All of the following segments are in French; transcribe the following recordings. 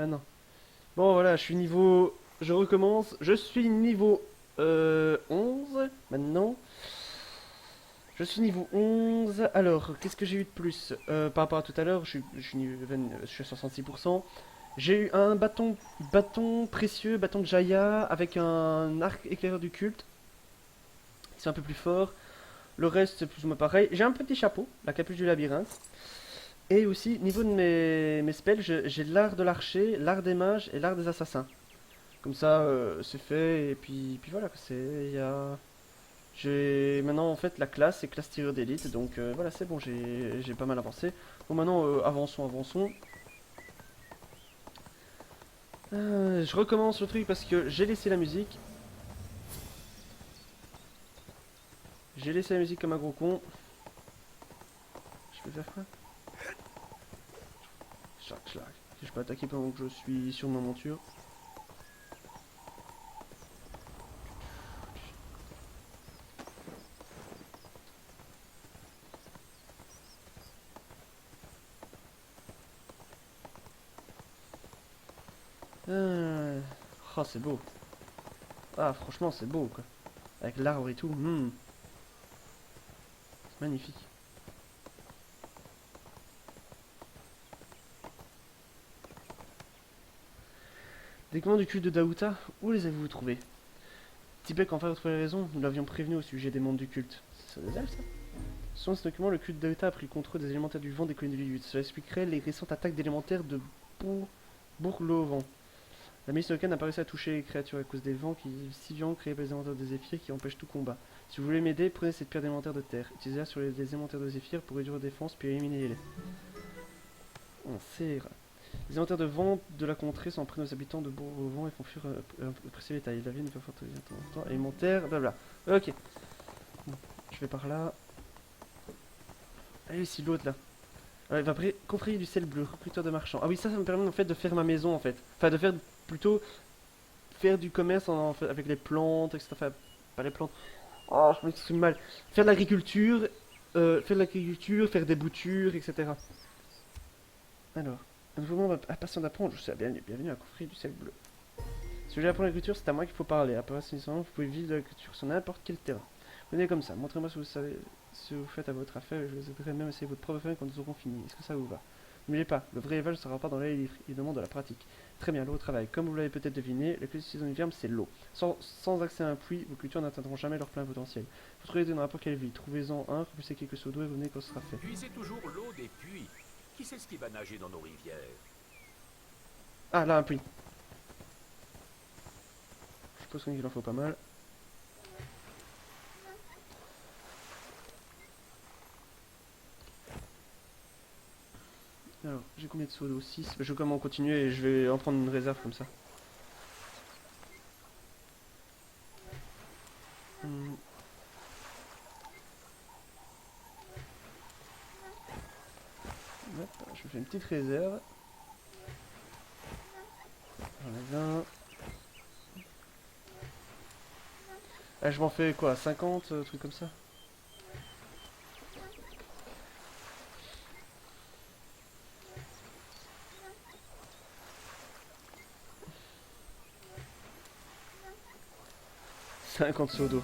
Maintenant. Bon, voilà, je suis niveau... Je recommence. Je suis niveau 11, maintenant. Je suis niveau 11. Alors, qu'est-ce que j'ai eu de plus par rapport à tout à l'heure, je suis à 66%. J'ai eu un bâton précieux, bâton de Jaya, avec un arc éclaireur du culte. C'est un peu plus fort. Le reste, c'est plus ou moins pareil. J'ai un petit chapeau, la capuche du labyrinthe. Et aussi, niveau de mes spells, j'ai l'art de l'archer, l'art des mages et l'art des assassins. Comme ça, c'est fait. Et puis voilà, c'est... J'ai maintenant en fait la classe, c'est classe tireur d'élite. Donc voilà, c'est bon, j'ai pas mal avancé. Bon, maintenant, avançons. Je recommence le truc parce que j'ai laissé la musique. J'ai laissé la musique comme un gros con. Je peux faire quoi? Schlac. Je peux attaquer pendant que je suis sur ma monture. Euh... Oh, c'est beau. Ah, franchement, c'est beau, quoi. Avec l'arbre et tout. C'est magnifique. Des commandes du culte de Daouta, où les avez-vous trouvés? Tibek, enfin, vous trouvez raison. Nous l'avions prévenu au sujet des membres du culte. C'est des elfes, ça? Selon ce document, le culte de Daouta a pris le contrôle des élémentaires du vent des colonies de l'Ilut. Cela expliquerait les récentes attaques d'élémentaires de Bourg-Lovan. La milice locale n'a pas réussi à toucher les créatures à cause des vents si violents créés par les élémentaires de Zéphyr qui empêchent tout combat. Si vous voulez m'aider, prenez cette pierre d'élémentaire de terre. Utilisez-la sur les élémentaires de Zéphyr pour réduire vos défenses puis éliminer-les. On sert. Les élémentaires de vent de la contrée s'en prennent aux habitants de Bourg-au-Vent et font fuir le précieux détail. La ville ne peut pas fortement élémentaire, blabla. Ok. Bon, je vais par là. Allez, si l'autre là. Ouais, va confrérie du sel bleu, recruteur de marchands. Ah oui, ça me permet en fait de faire ma maison en fait. Enfin, de faire plutôt faire du commerce avec les plantes, etc. Enfin, pas les plantes. Oh, je m'exprime mal. Faire de l'agriculture, faire des boutures, etc. Alors, un nouveau membre impatient d'apprendre. Je sais, bienvenue à la confrérie du sel bleu. Si vous voulez apprendre l'agriculture, c'est à moi qu'il faut parler. Après, vous pouvez vivre de l'agriculture sur n'importe quel terrain. Venez comme ça, montrez-moi ce que vous savez, ce que vous faites à votre affaire, et je vous aiderai même à essayer votre propre affaire quand nous aurons fini. Est-ce que ça vous va? N'oubliez pas, le vrai élevage ne sera pas dans les livres, il demande de la pratique. Très bien, l'eau au travail. Comme vous l'avez peut-être deviné, la saison d'hiver, c'est l'eau. Sans accès à un puits, vos cultures n'atteindront jamais leur plein potentiel. Vous trouvez dans n'importe quelle ville, trouvez-en un, remplissez quelques seaux d'eau et venez quand ce sera fait. Puisez toujours l'eau des puits. Qui c'est ce qui va nager dans nos rivières? Ah, là, un puits. Je suppose qu'il en faut pas mal. Alors, j'ai combien de seaux d'eau? 6. Je vais comment continuer et je vais en prendre une réserve comme ça. Hmm. Hop, je me fais une petite réserve. J'en ai 20. Ah, je m'en fais quoi? 50, trucs comme ça? « 50 seaux d'eau.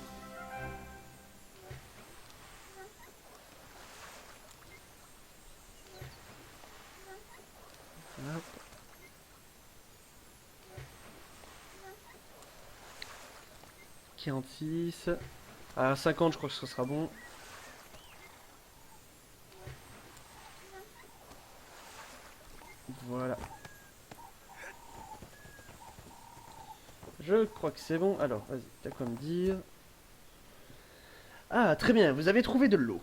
Hop. 46. À 50, je crois que ce sera bon. Voilà. Je crois que c'est bon. Alors, vas-y, t'as quoi me dire? Ah, très bien, vous avez trouvé de l'eau.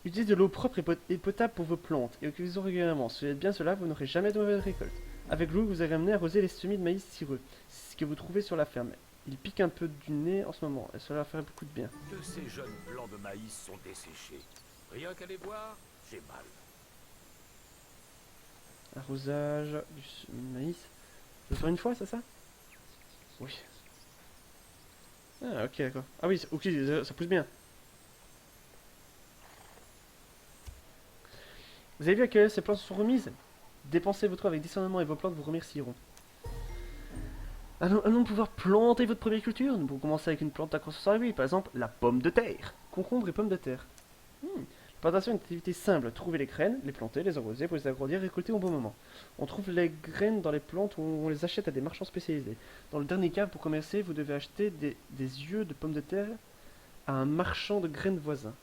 Utilisez de l'eau propre et potable pour vos plantes et utilisez-en régulièrement. Si vous faites bien cela, vous n'aurez jamais de mauvaise récolte. Avec l'eau, vous allez amener à arroser les semis de maïs cireux. C'est ce que vous trouvez sur la ferme. Il pique un peu du nez en ce moment et cela va faire beaucoup de bien. Que ces jeunes plants de maïs sont desséchés. Rien qu'à les voir, j'ai mal. Arrosage du maïs. Je le faire une fois, c'est ça? Oui. Ah, ok, d'accord. Ah oui, ok, ça pousse bien. Vous avez vu à quelle heure ces plantes se sont remises? Dépensez votre eau avec discernement et vos plantes vous remercieront. Allons pouvoir planter votre première culture. Nous pouvons commencer avec une plante à croissance rapide, par exemple la pomme de terre. Concombre et pomme de terre. La plantation est une activité simple. Trouver les graines, les planter, les arroser pour les agrandir et récolter au bon moment. On trouve les graines dans les plantes ou on les achète à des marchands spécialisés. Dans le dernier cas, pour commercer, vous devez acheter des yeux de pommes de terre à un marchand de graines voisin.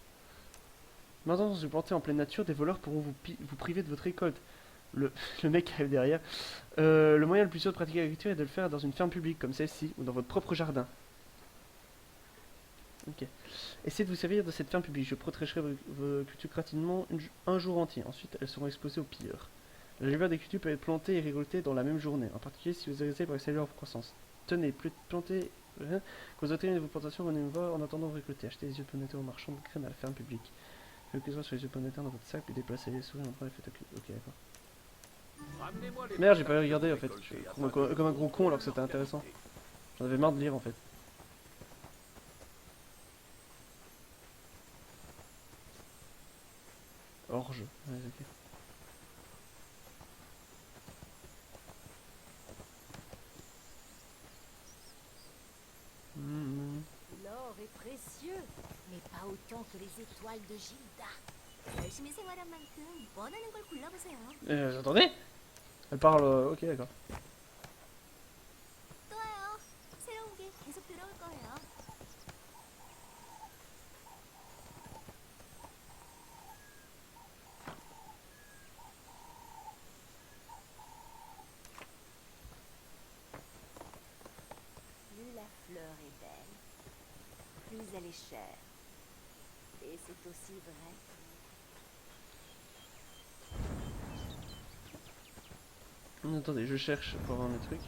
Maintenant, si vous plantez en pleine nature, des voleurs pourront vous priver de votre récolte. Le mec arrive derrière. Le moyen le plus sûr de pratiquer l'agriculture est de le faire dans une ferme publique comme celle-ci ou dans votre propre jardin. Ok. Essayez de vous servir de cette ferme publique. Je protégerai vos cultures gratuitement un jour entier. Ensuite, elles seront exposées aux pilleurs. La plupart des cultures peuvent être plantées et récoltées dans la même journée, en particulier si vous arrêtez pour accélérer leur croissance. Tenez, plus de planter. Quand vous obtenez vos plantations, venez me voir en attendant de récolter. Achetez des yeux de pommes de terre au marchand de graines à la ferme publique. Faites que ce soit sur les yeux de pommes de terre dans votre sac, puis déplacez les souris en entrant et faites ok, d'accord. Ramenez-moi les Merde, j'ai plantes pas regardé en que fait. vous Je suis récoltez comme un gros con alors que afin de c'était leur intéressant. permettre. J'en avais marre de lire en fait. Orge. Ouais, ok. L'or est précieux, mais pas autant que les étoiles de Gilda. 열심히 생활한 만큼 원하는 걸 골라보세요. Attendez. Elle parle. Ok, d'accord. 또 와요. 새로운 게 계속 들어올 거예요. Plus la fleur est belle, plus elle est chère. Et c'est aussi vrai. Attendez, je cherche pour avoir mes trucs.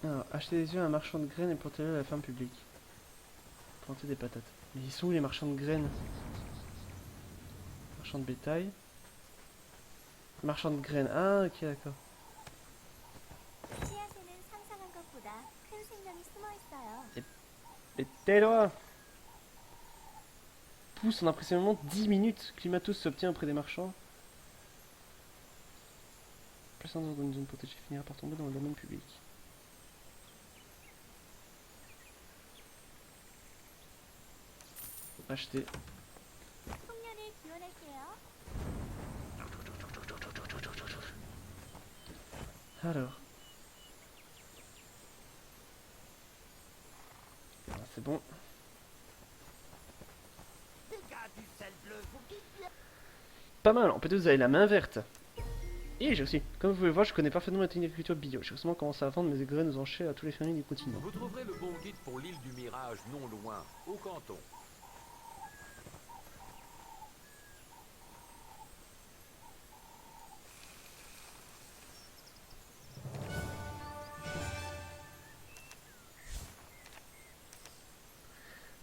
Alors, acheter des yeux à un marchand de graines et plantez-les à la ferme publique. Planter des patates. Mais ils sont où les marchands de graines? Marchand de bétail. Marchand de graines. Ah, ok, d'accord. 씨앗에는 상상한 것보다 큰 생명이 숨어 있어요. Et tais-toi! Pousse en impressionnellement 10 minutes. Climatos s'obtient auprès des marchands. Plaçant dans une zone protégée finira par tomber dans le domaine public. Acheter. 풍년을 기원할게요. Alors. Ah, c'est bon. Pas mal, en peut-être vous avez la main verte. Et j'ai aussi, comme vous pouvez voir, je connais parfaitement la technique d'agriculture bio. J'ai récemment commencé à vendre mes graines aux enchères à tous les fermiers du continent. Vous trouverez le bon guide pour l'île du Mirage non loin, au canton.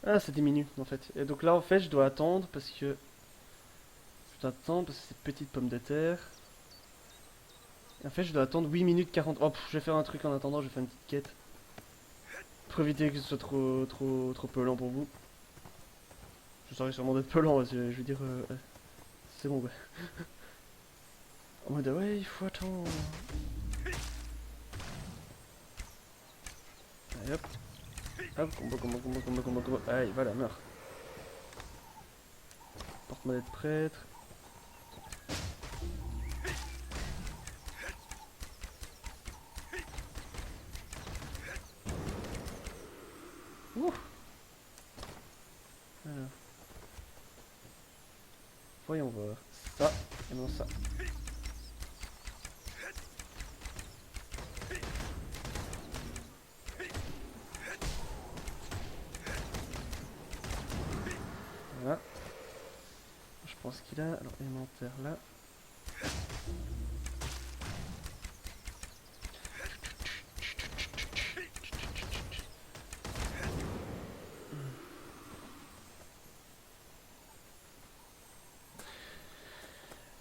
Ah, ça diminue en fait. Et donc là, en fait, je dois attendre parce que. Je dois attendre parce que c'est petite pomme de terre. Et en fait, je dois attendre 8 minutes 40. Oh, je vais faire un truc en attendant, je vais faire une petite quête. Pour éviter que ce soit trop pelant pour vous. Je saurais sûrement d'être pelant, je veux dire. C'est bon, ouais. En mode, ouais, il faut attendre. Allez hop. Hop, combo. Allez, voilà, meurs. Porte-monnaie de prêtre. Ouh. Alors. Voyons voir. Ça, et non ça. Voilà. Je pense qu'il a. Alors, inventaire là.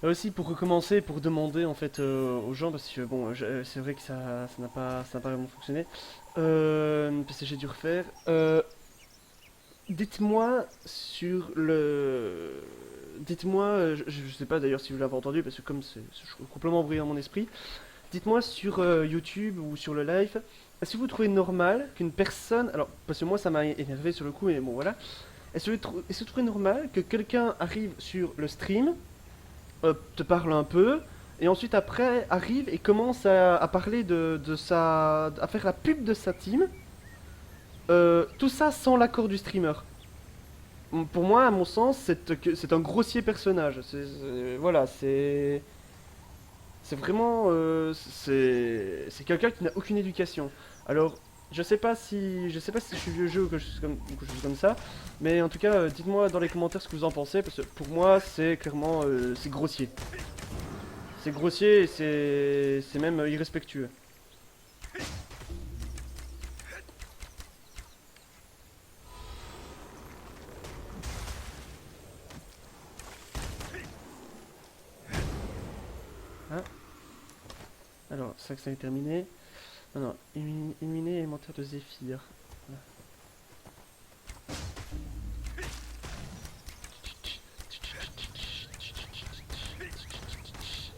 Là aussi pour recommencer, pour demander en fait aux gens, parce que bon, c'est vrai que ça n'a pas vraiment fonctionné, parce que j'ai dû refaire. Dites-moi sur le... Dites-moi, je sais pas d'ailleurs si vous l'avez entendu, parce que comme c'est complètement embrouillé dans mon esprit, dites-moi sur YouTube ou sur le live, est-ce que vous trouvez normal qu'une personne... Alors, parce que moi ça m'a énervé sur le coup, mais bon voilà. Est-ce que vous trouvez normal que quelqu'un arrive sur le stream, te parle un peu, et ensuite après arrive et commence à parler de sa... à faire la pub de sa team, tout ça sans l'accord du streamer. Pour moi, à mon sens, c'est un grossier personnage. Voilà, c'est vraiment, c'est quelqu'un qui n'a aucune éducation. Alors, je sais pas si je suis vieux jeu ou quelque chose comme ça, mais en tout cas, dites-moi dans les commentaires ce que vous en pensez, parce que pour moi, c'est clairement, c'est grossier. C'est grossier et c'est même irrespectueux. Hein. Alors, ça que ça est terminé. Non, non, éliminer élémentaire de Zéphyr. Voilà.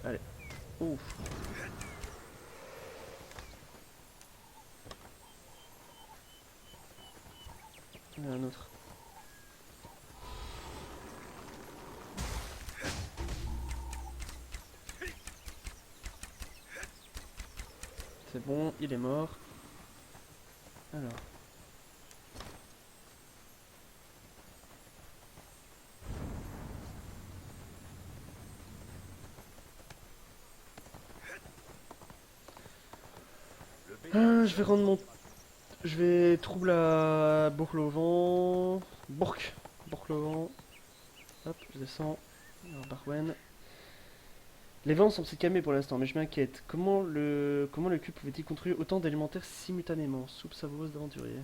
Allez. Ouf. Il y en a un autre. C'est bon, il est mort. Alors. Je vais rendre mon... Je vais trouble à Bourg-le-Vent. Bourg-le-Vent. Hop, je descends. Alors, Barwen. Les vents sont si calmés pour l'instant, mais je m'inquiète. Comment le cube pouvait-il construire autant d'élémentaires simultanément? Soupe savoureuse d'aventurier.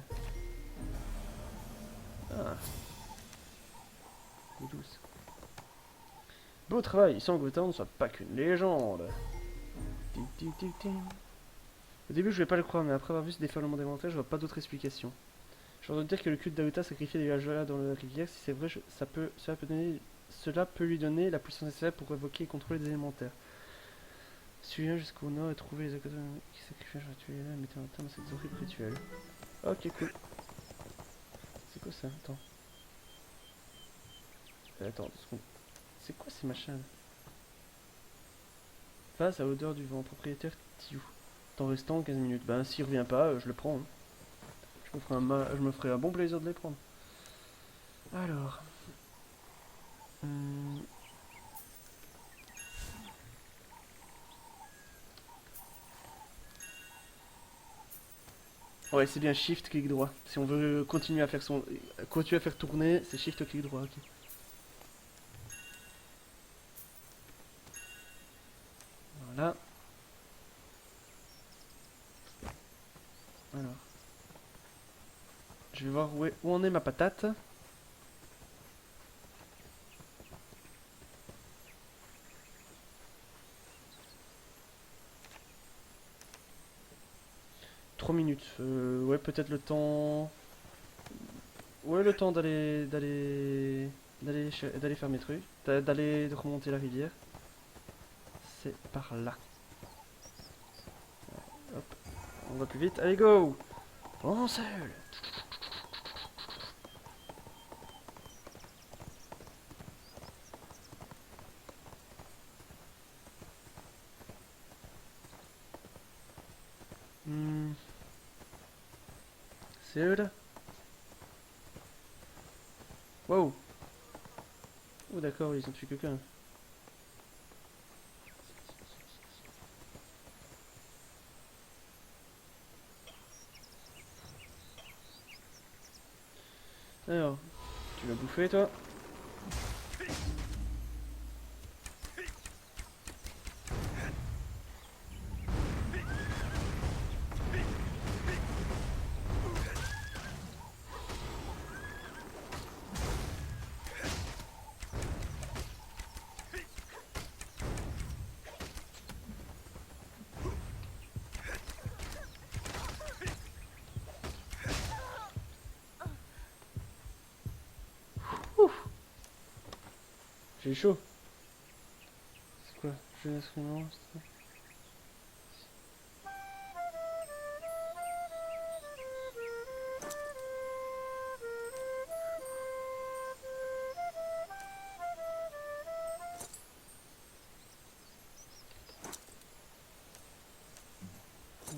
Ah. Elle est douce. Beau travail, il semble que Wotan ne soit pas qu'une légende. Ting, ting, ting, ting. Au début, je vais pas le croire, mais après avoir vu ce déferlement d'élémentaires, je vois pas d'autre explication. J'ai entendu dire que le culte d'Aouta sacrifiait des villageois dans la rivière. Si c'est vrai, cela peut lui donner la puissance nécessaire pour évoquer et contrôler des élémentaires. Suivez jusqu'au nord et trouvez les acteurs qui sacrifient à tuer là et mettez un terme à cette horrible rituel. Ok, cool. C'est quoi ça? Attends. Attends, 2 secondes. C'est quoi ces machins là? Face à l'odeur du vent, propriétaire Tiou. Temps restant 15 minutes. Ben s'il revient pas, je le prends. Hein. Je me ferai un bon plaisir de les prendre. Alors. Ouais, c'est bien Shift clic droit. Si on veut continuer à faire continuer à faire tourner, c'est Shift clic droit. Ok. Voilà. Alors. Je vais voir où en est ma patate. Minutes. Ouais, peut-être le temps. Ouais, le temps d'aller faire mes trucs, d'aller remonter la rivière. C'est par là. Hop, on va plus vite. Allez, go! En seul. C'est eux là? Wow! Oh d'accord, ils ont tué quelqu'un. Alors, tu vas bouffer toi? J'ai chaud. C'est quoi? Jeu d'instrument, c'est ça?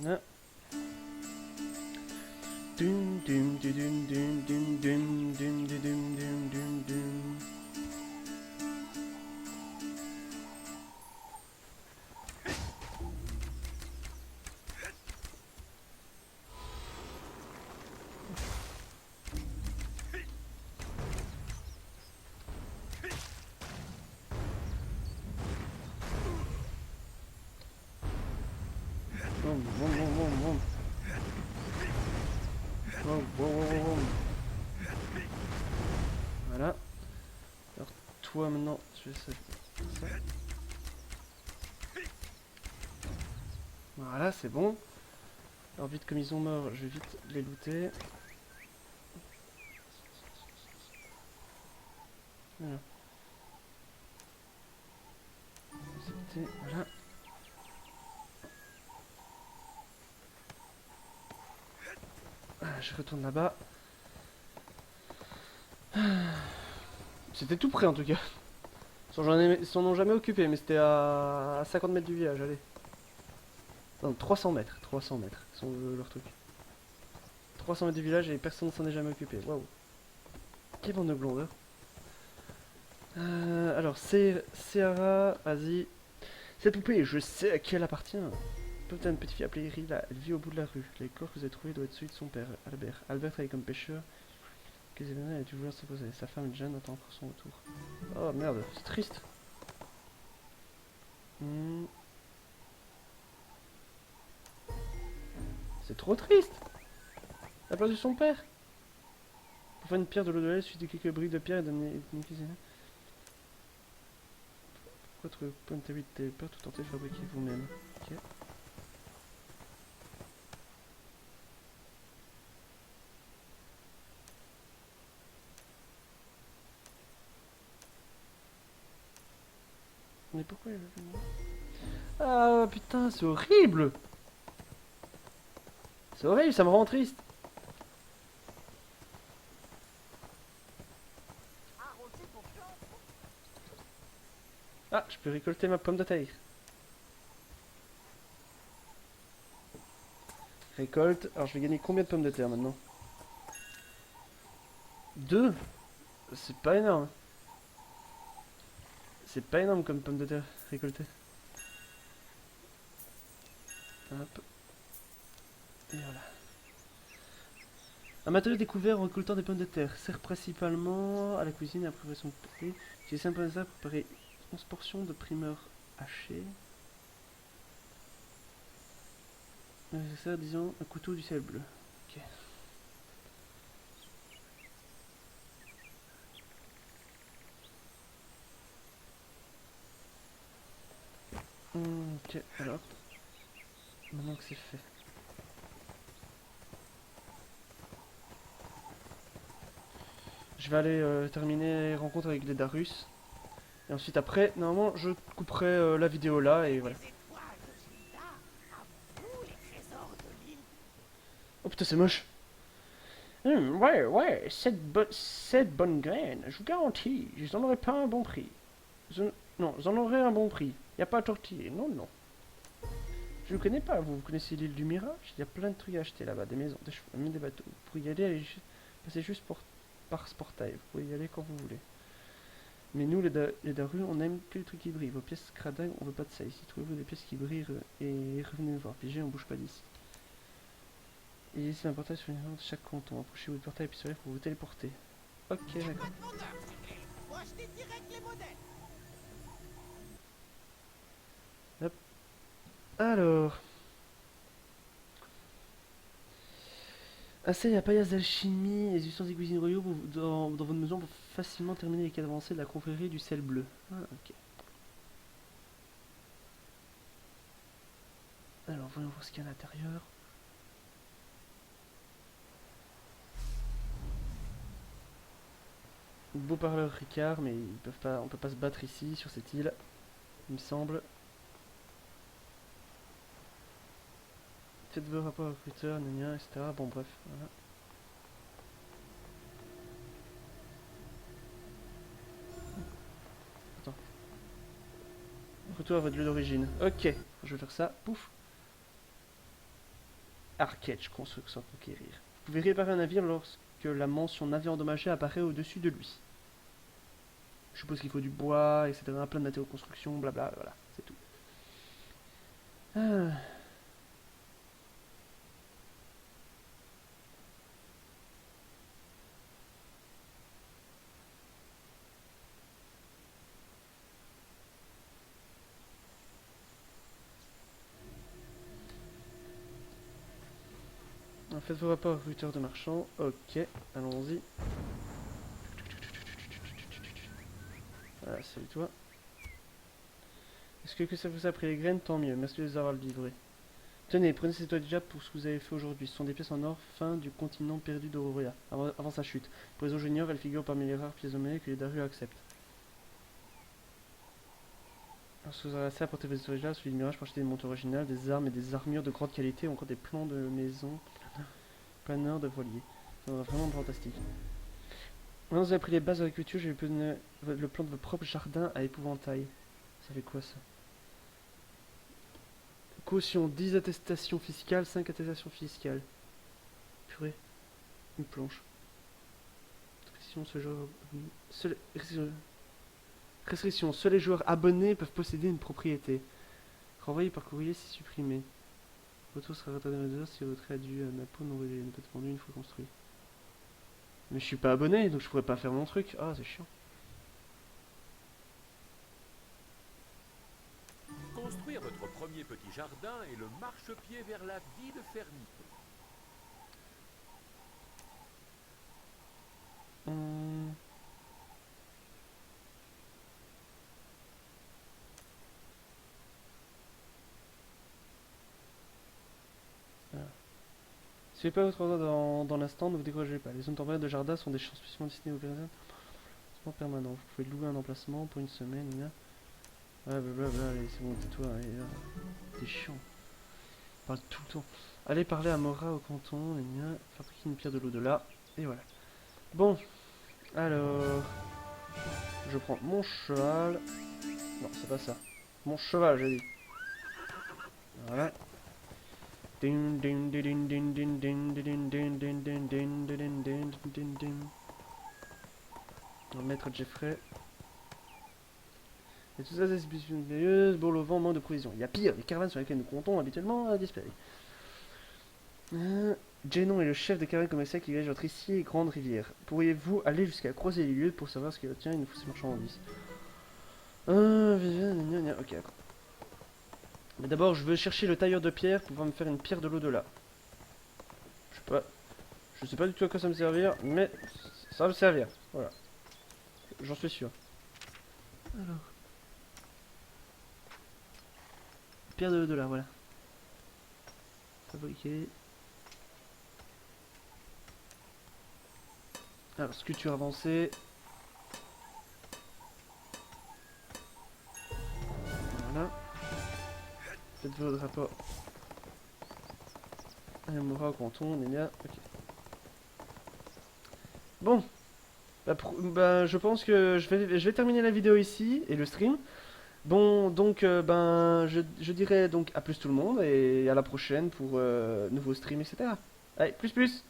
Ah. Dum dum dum dum dum dum dum dum dum dum dum dum. Boum, boum, boum, boum, boum. Boum, boum, boum, boum, boum. Voilà. Alors toi maintenant, tu fais ça. Voilà, c'est bon. Alors vite comme ils sont morts, je vais vite les looter. Voilà. Accepter, voilà. Ah, je retourne là-bas. C'était tout près en tout cas. Ils s'en ont jamais occupé, mais c'était à 50 mètres du village, allez. Non, 300 mètres, 300 mètres, sont leur truc. 300 mètres du village et personne ne s'en est jamais occupé, waouh. Quelle bande de blondeurs. Alors, Seara, vas-y. Cette poupée, je sais à qui elle appartient. Peut-être une petite fille appelée Rila, elle vit au bout de la rue. Les corps que vous avez trouvés doivent être celui de son père, Albert. Albert travaille comme pêcheur. Que Zelena a dû vouloir s'imposer. Sa femme Jeanne attend encore son retour. Oh merde, c'est triste. C'est trop triste. Elle a perdu son père. Pour faire une pierre de l'eau de lait, suite de quelques briques de pierre et de cuisine. Pourquoi trouver point de tes peurs tout tenter de fabriquer vous-même? Ok. Mais pourquoi il veut venir? Ah putain, c'est horrible! C'est horrible, ça me rend triste. Ah, je peux récolter ma pomme de terre. Récolte. Alors je vais gagner combien de pommes de terre maintenant? 2. C'est pas énorme. C'est pas énorme comme pommes de terre récoltées. Hop. Et voilà. Un matériau découvert en récoltant des pommes de terre. Sert principalement à la cuisine et à la préparation de poulet. J'ai simplement ça pour préparer 11 portions de primeurs hachées. C'est ça, disons, un couteau du ciel bleu. Ok. Ok, alors. Maintenant que c'est fait. Je vais aller terminer les rencontres avec les Darus. Et ensuite après, normalement, je couperai la vidéo là et voilà. Oh putain, c'est moche. Ouais, cette bonne graine, je vous garantis, j'en aurais pas un bon prix. Non, j'en aurais un bon prix. Y a pas à tortiller, non. Je ne connais pas, vous connaissez l'île du Mirage? Il y a plein de trucs à acheter là-bas, des maisons, des chevaux, même des bateaux. Vous pouvez y aller, passer juste par ce portail, vous pouvez y aller quand vous voulez. Mais nous, les Darus, on aime que les trucs qui brillent. Vos pièces cradin, on veut pas de ça ici. Trouvez-vous des pièces qui brillent et revenez nous voir. Piégez, on bouge pas d'ici. Et ici, un portail sur une de chaque canton. Approchez-vous du portail et puis sur pour vous téléporter. Ok, d'accord. Hop. Alors. Assez à paillasse d'alchimie et les ustensiles de cuisine royaux dans votre maison pour facilement terminer les quêtes avancées de la confrérie du sel bleu. Ah, ok. Alors, voyons voir ce qu'il y a à l'intérieur. Beau parleur Ricard, mais ils peuvent pas, on peut pas se battre ici, sur cette île, il me semble. Faites vos rapports recruteurs, gna, etc. Bon, bref, voilà. Attends. Retour à votre lieu d'origine. Ok, je vais faire ça. Pouf. Archetch, construction à conquérir. Vous pouvez réparer un navire lorsque la mention navire endommagé apparaît au-dessus de lui. Je suppose qu'il faut du bois, etc. Plein de matériaux de construction, blabla, voilà, c'est tout. Ah. Faites vos rapports recruteurs de marchands. Ok, allons-y. Voilà, salut toi. Est-ce que ça vous a pris les graines? Tant mieux, merci de les avoir livrées. Tenez, prenez ces toiles déjà pour ce que vous avez fait aujourd'hui. Ce sont des pièces en or fin du continent perdu d'Auroria, avant sa chute. Pour les ingénieurs, elles figurent parmi les rares pièces de monnaie que les Daru acceptent. Lorsque vous aurez assez à porter vos toiles là, celui du mirage pour acheter des montures originales, des armes et des armures de grande qualité, ou encore des plans de maison, planeurs de voiliers. Ça va vraiment fantastique. Maintenant, vous avez pris les bases de l'agriculture, je vais vous donner le plan de votre propre jardin à épouvantail. Ça fait quoi ça? Caution, 10 attestations fiscales, 5 attestations fiscales. Purée. Une planche. Restriction, restriction, seuls les joueurs abonnés peuvent posséder une propriété. Renvoyé par courrier si supprimé. Retour sera retardé dans les heures si retrait a dû à un impôt non réglé. Ne peut être vendu une fois construit. Mais je suis pas abonné, donc je pourrais pas faire mon truc. Ah, c'est chiant. Construire votre premier petit jardin est le marchepied vers la vie de fermier. Voilà. Si vous n'avez pas votre ordre dans l'instant, ne vous découragez pas. Les zones temporaires de jardin sont des champs spécialement destinés aux personnes permanents. Vous pouvez louer un emplacement pour une semaine. Ouais, blablabla, allez, c'est bon, tais-toi. T'es chiant. Parle tout le temps. Allez parler à Mora au canton, fabriquer une pierre de l'au-delà. Et voilà. Bon, alors. Je prends mon cheval. Non, c'est pas ça. Mon cheval, j'ai dit. Voilà. On va mettre Jeffrey. Et tout ça, c'est sérieuse. Bon, le vent, manque de provisions. Il y a pire, les caravanes sur lesquelles nous comptons habituellement à disparaître. Jenon est le chef de caravane commerciale qui dirige votre ici et grande rivière. Pourriez-vous aller jusqu'à croiser les lieux pour savoir ce qui retient? Il nous faut ces marchandises. Ok, d'accord. Mais d'abord, je veux chercher le tailleur de pierre pour pouvoir me faire une pierre de l'au-delà. Je sais pas du tout à quoi ça me servir, mais ça va me servir. Voilà. J'en suis sûr. Alors. Pierre de l'au-delà, voilà. Fabriquer. Alors, sculpture avancée. Voilà. Faites votre rapport. Allez, Mora au canton, Nénia. Ok. Bon. Bah, je pense que je vais terminer la vidéo ici et le stream. Bon, donc, je dirais donc à plus tout le monde et à la prochaine pour nouveaux streams, etc. Allez, plus plus!